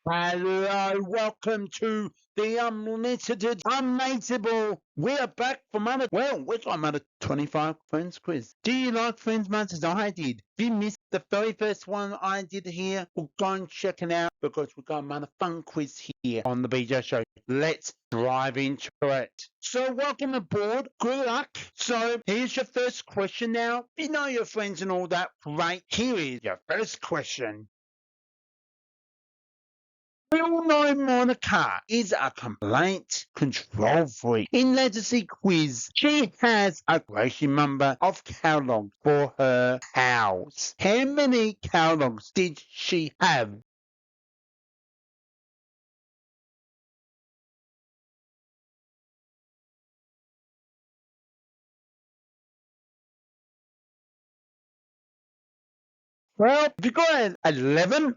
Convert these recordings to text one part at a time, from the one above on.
Hello, welcome to the unlimited, unmateable. We're back from we're talking about a 25 Friends quiz. Do you like Friends much as I did? If you missed the very first one I did here, well, go and check it out because we've got another fun quiz here on the BJ Show. Let's dive into it. So, welcome aboard. Good luck. So, here's your first question now. You know your friends and all that. Great. Here is your first question. We all know Monica is a complaint control freak. In Legacy Quiz, she has a gracing number of catalogs for her cows. How many catalogs did she have? Well, if you got 11,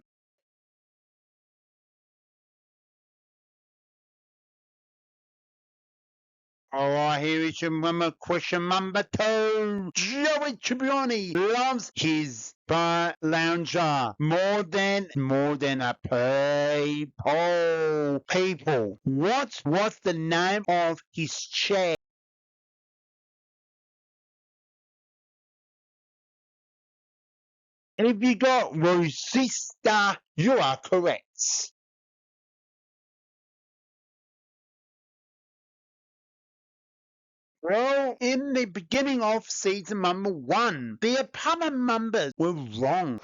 all right, here is your question number 2. Joey Tribbiani loves his bar lounger more than a people. What was the name of his chair? If you got Rosista, you are correct. Well, in the beginning of season number 1, the apartment numbers were wrong.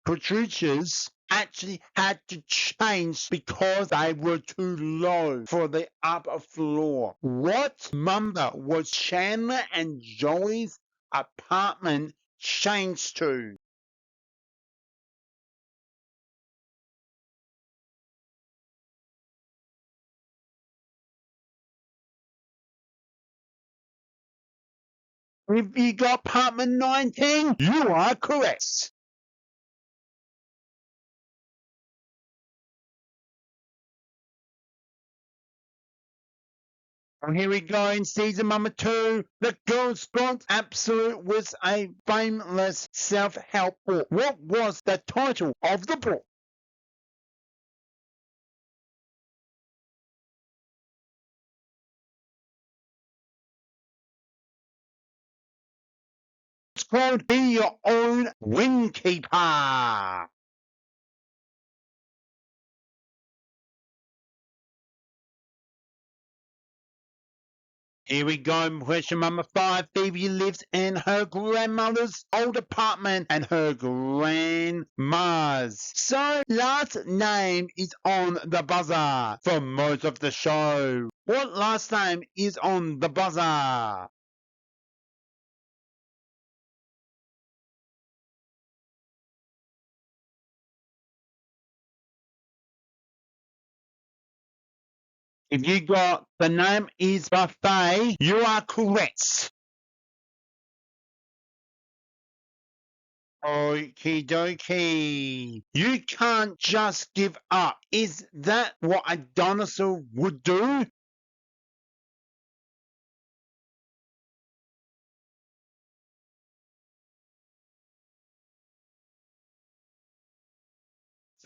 Producers actually had to change because they were too low for the upper floor. What number was Chandler and Joey's apartment changed to? If you got apartment 19, you are correct. And here we go in season number 2. The Girls Gone Absolute was a famous self-help book. What was the title of the book? It's called Be Your Own Windkeeper. Here we go, question number 5. Phoebe lives in her grandmother's old apartment and her grandma's. So, last name is on the buzzer for most of the show. What last name is on the buzzer? If you got the name is Buffet, you are correct. Okie dokie. You can't just give up. Is that what a dinosaur would do?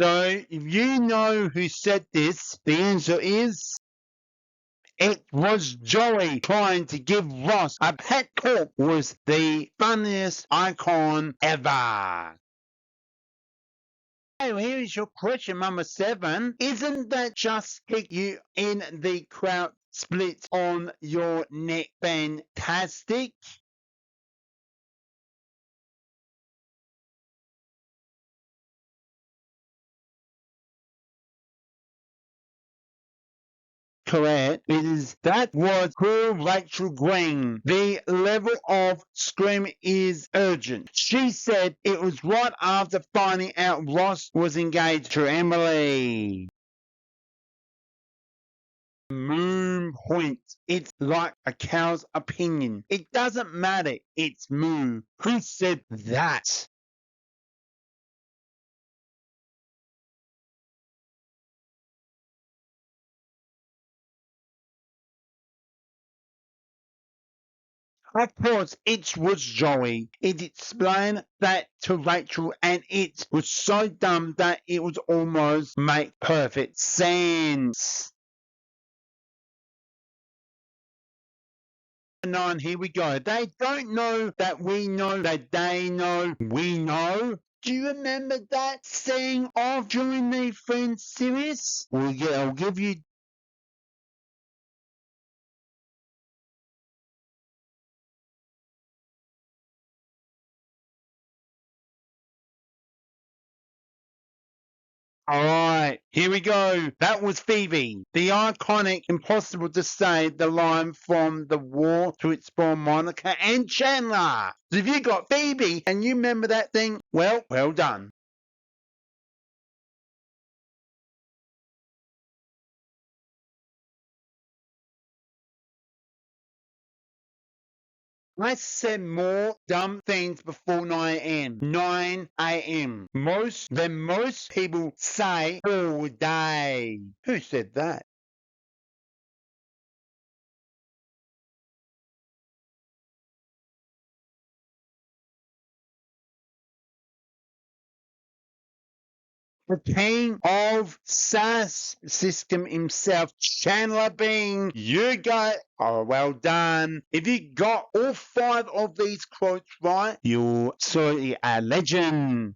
So, if you know who said this, the answer is it was Joey trying to give Ross a pet cork was the funniest icon ever. So here's your question number 7. Isn't that just kick you in the crowd split on your neck fantastic? Correct. That was poor Rachel Green. The level of scream is urgent. She said it was right after finding out Ross was engaged to Emily. Moon point. It's like a cow's opinion. It doesn't matter. It's moo. Who said that? Of course, it was Joey. It explained that to Rachel, and it was so dumb that it was almost make perfect sense. 9, here we go. They don't know that we know that they know we know. Do you remember that saying of during the Friends series? Well, yeah, I'll give you. All right, here we go. That was Phoebe. The iconic, impossible to say the line from the war to explore Monica and Chandler. So if you got Phoebe and you remember that thing, well done. I said more dumb things before 9 a.m. 9 a.m. Most people say all day. Who said that? The king of SAS system himself, Chandler Bing. You got, oh, well done. If you got all 5 of these quotes right, you're certainly a legend.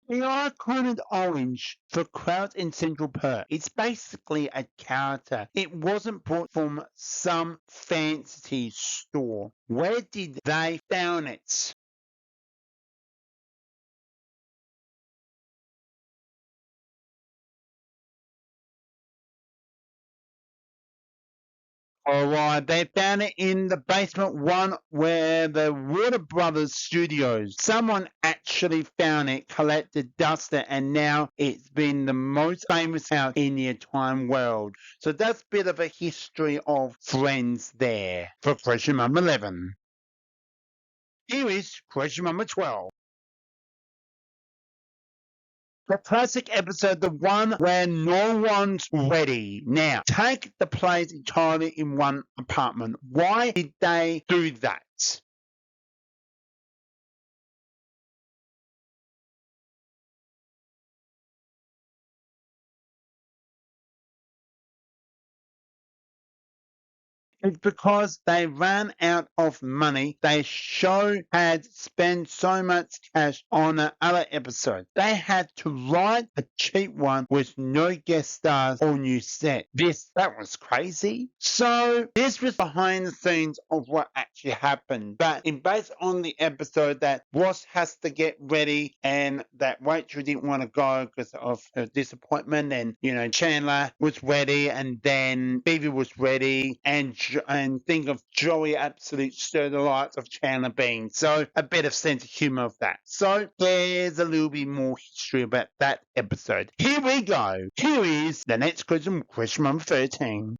The iconic orange for crowd in Central Perk. It's basically a character. It wasn't bought from some fancy store. Where did they found it? All right, they found it in the basement one where the Warner Brothers studios. Someone actually found it, collected, dusted, and now it's been the most famous house in the entire world. So that's a bit of a history of Friends there for question number 11. Here is question number 12. The classic episode, the one where no one's ready. Now, take the place entirely in one apartment. Why did they do that? It's because they ran out of money. They show had spent so much cash on another episode. They had to write a cheap one with no guest stars or new set. That was crazy. So this was behind the scenes of what actually happened. But in based on the episode that Ross has to get ready and that Rachel didn't want to go because of her disappointment, and Chandler was ready, and then Phoebe was ready, and think of Joey absolute stir the lights of Chandler Bing. So a bit of sense of humor of that. So there's a little bit more history about that episode. Here we go. Here is the next question number 13.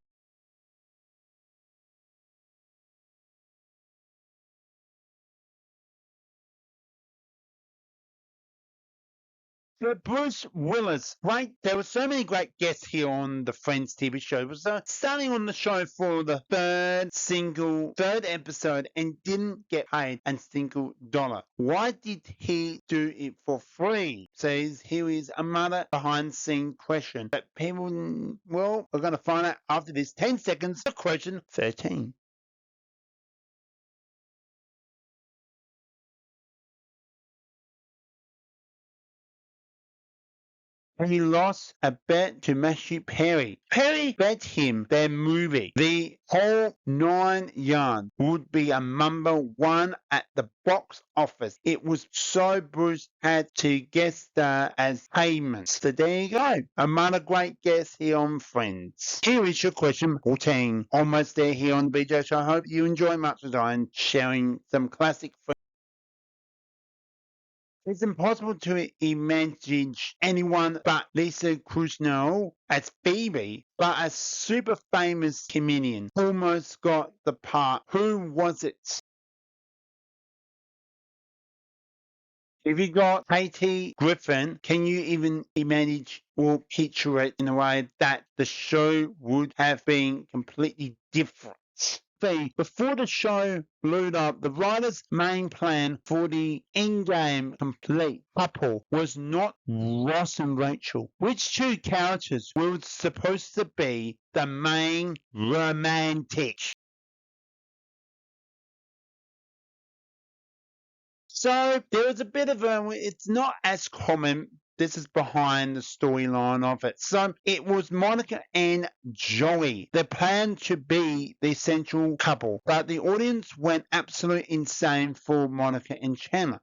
So Bruce Willis, right? There were so many great guests here on the Friends TV show. It was starting on the show for the third episode and didn't get paid a single dollar. Why did he do it for free? Says here is another behind the scene question that people, well, we're going to find out after this 10 seconds of question 13. He lost a bet to Matthew Perry. Perry bet him their movie, The Whole Nine Yards, would be a number 1 at the box office. It was so Bruce had to guest star as payment. So there you go. Another great guest here on Friends. Here is your question 14. Almost there here on the BJ Show. I hope you enjoy much as I am sharing some classic Friends. It's impossible to imagine anyone but Lisa Krusenau as Phoebe, but a super famous comedian almost got the part. Who was it? If you got Katie Griffin, can you even imagine or picture it in a way that the show would have been completely different? Before the show blew up, the writer's main plan for the endgame complete couple was not Ross and Rachel. Which two characters were supposed to be the main romantic? So there was a bit of it's not as common. This is behind the storyline of it. So it was Monica and Joey. They planned to be the essential couple, but the audience went absolutely insane for Monica and Chandler.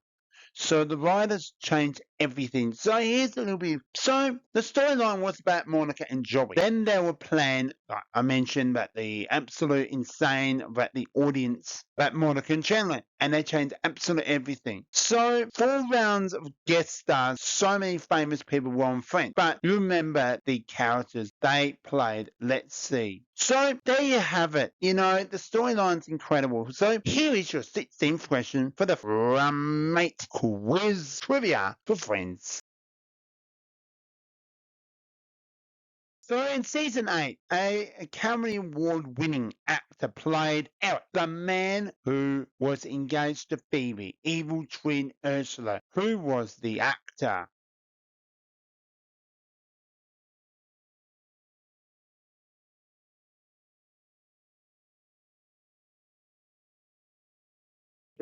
So the writers changed everything. So here's a little bit. So the storyline was about Monica and Joey. Then they were planned, like I mentioned, that the absolute insane, that the audience, that Monica and Chandler. And they changed absolutely everything. So 4 rounds of guest stars, so many famous people were on Friends. But you remember the characters they played. Let's see. So there you have it. You know, the storyline's incredible. So here is your 16th question for the Mate Quiz Trivia for Friends. So in season 8, a Academy Award winning actor played Alec, the man who was engaged to Phoebe, evil twin Ursula. Who was the actor?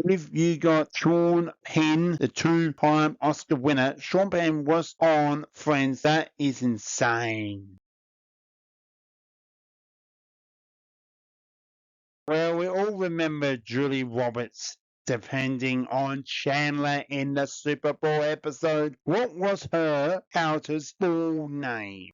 If you got Sean Penn, the 2-time Oscar winner, Sean Penn was on Friends. That is insane. Well, we all remember Julie Roberts depending on Chandler in the Super Bowl episode. What was her character's full name?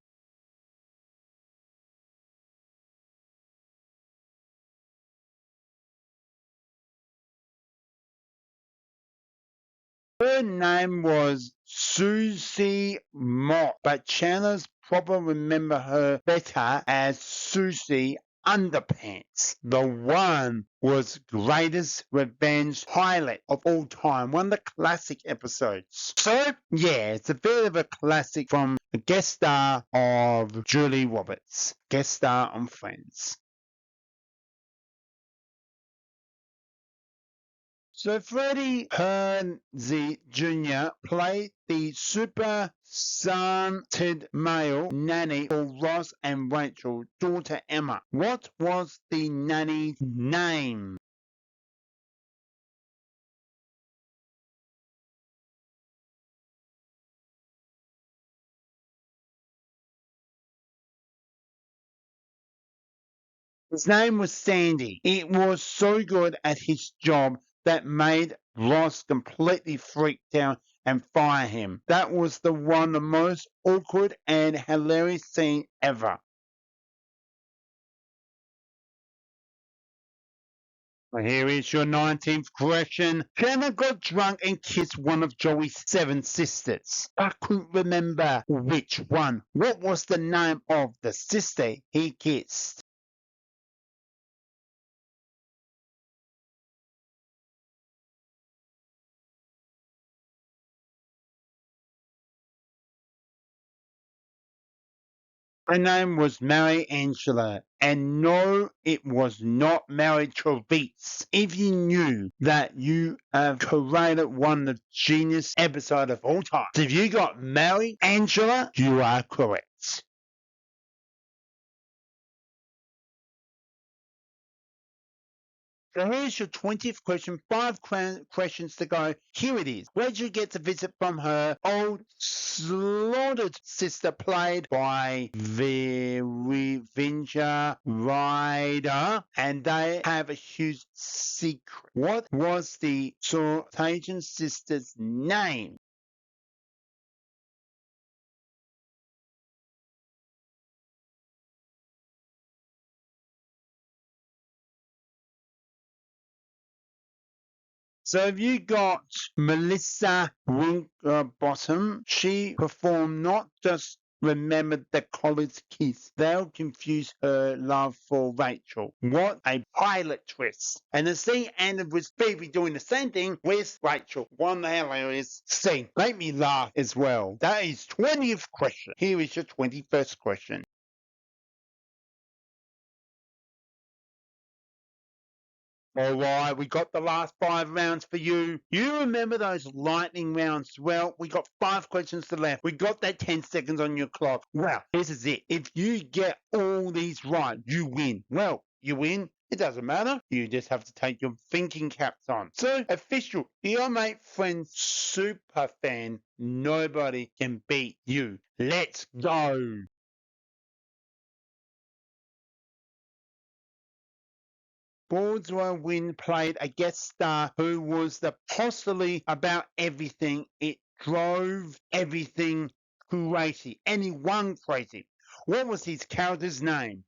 Her name was Susie Mott, but Chandler's probably remember her better as Susie Underpants. The one was Greatest Revenge highlight of all time, one of the classic episodes. So, yeah, it's a bit of a classic from the guest star of Julie Roberts, guest star on Friends. So Freddie Prinze Jr. played the super stunted male nanny for Ross and Rachel's daughter Emma. What was the nanny's name? His name was Sandy. It was so good at his job that made Ross completely freaked out and fire him. That was the one the most awkward and hilarious scene ever. Well, here is your 19th question. Chandler got drunk and kissed one of Joey's 7 sisters. I couldn't remember which one. What was the name of the sister he kissed? Her name was Mary Angela. And no, it was not Mary Travis. If you knew that, you have created one of the genius episode of all time. So if you got Mary Angela, you are correct. So here's your 20th question. 5 questions to go. Here it is. Where did you get to visit from her old slaughtered sister played by Venger Ryder? And they have a huge secret. What was the Sortagian sister's name? So if you got Melissa Winterbottom, she performed not just remembered the college kiss. They'll confuse her love for Rachel. What a pilot twist. And the scene ended with Phoebe doing the same thing with Rachel. One hilarious scene. Make me laugh as well. That is 20th question. Here is your 21st question. All right, we got the last 5 rounds for you. You remember those lightning rounds? Well, we got 5 questions to left. We got that 10 seconds on your clock. Well, this is it. If you get all these right, you win. Well, you win. It doesn't matter. You just have to take your thinking caps on. So, official. Your mate friend Superfan. Nobody can beat you. Let's go. Baldwin played a guest star who was the postily about everything. It drove everything crazy. Anyone crazy. What was his character's name?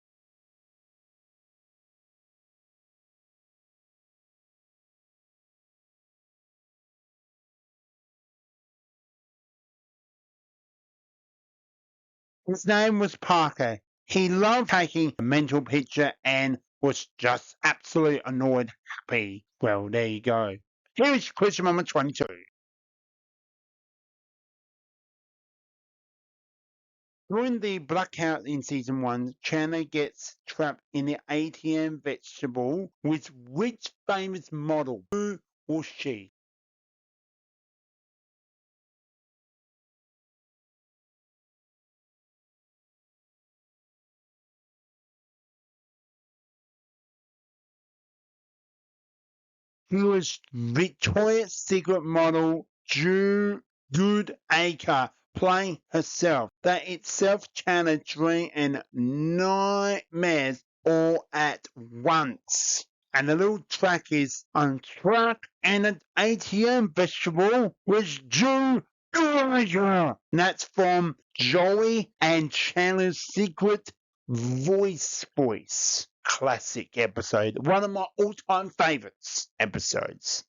His name was Parker. He loved taking a mental picture and was just absolutely annoyed happy. Well, there you go. Here is question number 22. During the blackout in season 1, Chandler gets trapped in the ATM Vestibule with which famous model? Who was she? She was Victoria's Secret model Good Acre, playing herself. That itself channeled dream and nightmares all at once. And the little track is on track and an ATM vegetable was Drew Ryder. And that's from Joey and Chandler's Secret Voice. Classic episode. One of my all-time favorites episodes.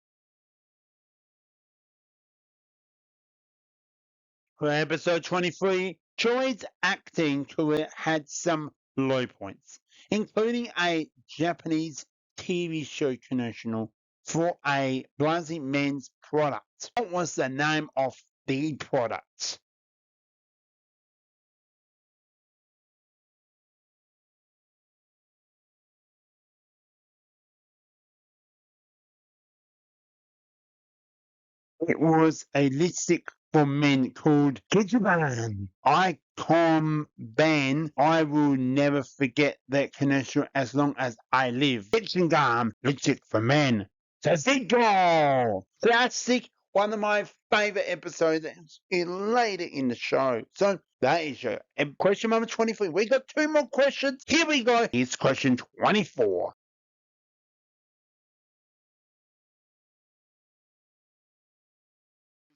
For episode 23, Joy's acting career had some low points, including a Japanese TV show commercial for a Blasey men's product. What was the name of the product? It was a lipstick for men called kick-you-in. I will never forget that commercial as long as I live. Kitchen gum, lipstick for men. Tzatziki! Classic, one of my favorite episodes later in the show. So that is your question number 23. We got 2 more questions. Here we go. Here's question 24.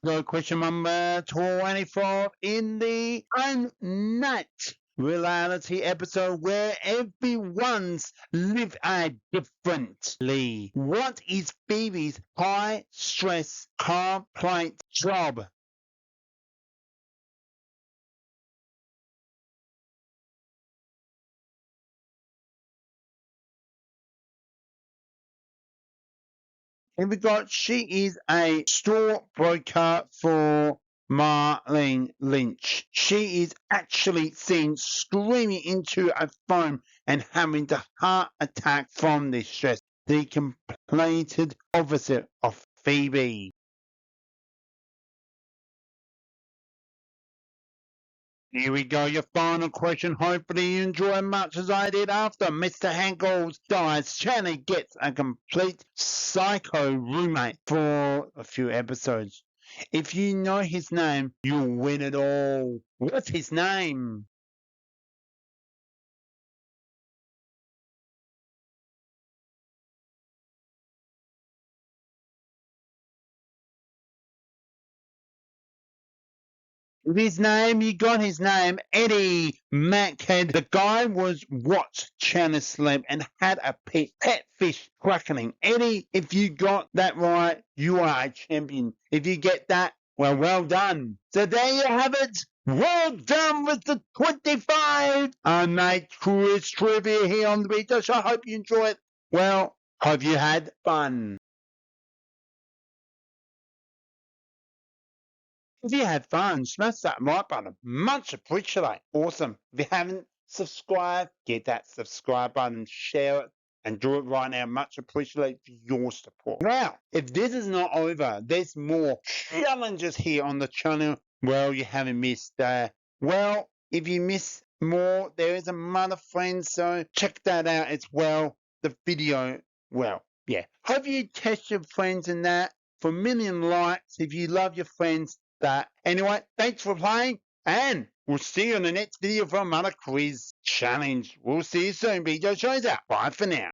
So question number 24 in the Unmatched reality episode where everyone's live differently. What is Phoebe's high stress complaint job? Here we got, she is a stockbroker for Marlene Lynch. She is actually seen screaming into a phone and having a heart attack from this stress. The complete opposite of Phoebe. Here we go, your final question. Hopefully you enjoy as much as I did. After Mr. Hankles dies, Channing gets a complete psycho roommate for a few episodes. If you know his name, you'll win it all. What's his name? His name, you got his name, Eddie Mackhead. The guy was watched Chandler sleep and had a pet fish crackling. Eddie, if you got that right, you are a champion. If you get that, well done. So there you have it. Well done with the 25. Mate, quiz trivia here on the video show. I hope you enjoy it. Well, hope you had fun. If you had fun, smash that like button. Much appreciated. Awesome. If you haven't subscribed, get that subscribe button, share it, and do it right now. Much appreciated for your support. Now, if this is not over, there's more challenges here on the channel. Well, you haven't missed well, if you miss more, there is a Mother Friend, so check that out as well. The video, well, yeah. Hope you test your friends in that for a million likes if you love your friends. That anyway, thanks for playing, and we'll see you in the next video for another quiz challenge. We'll see you soon. Video shows out. Bye for now.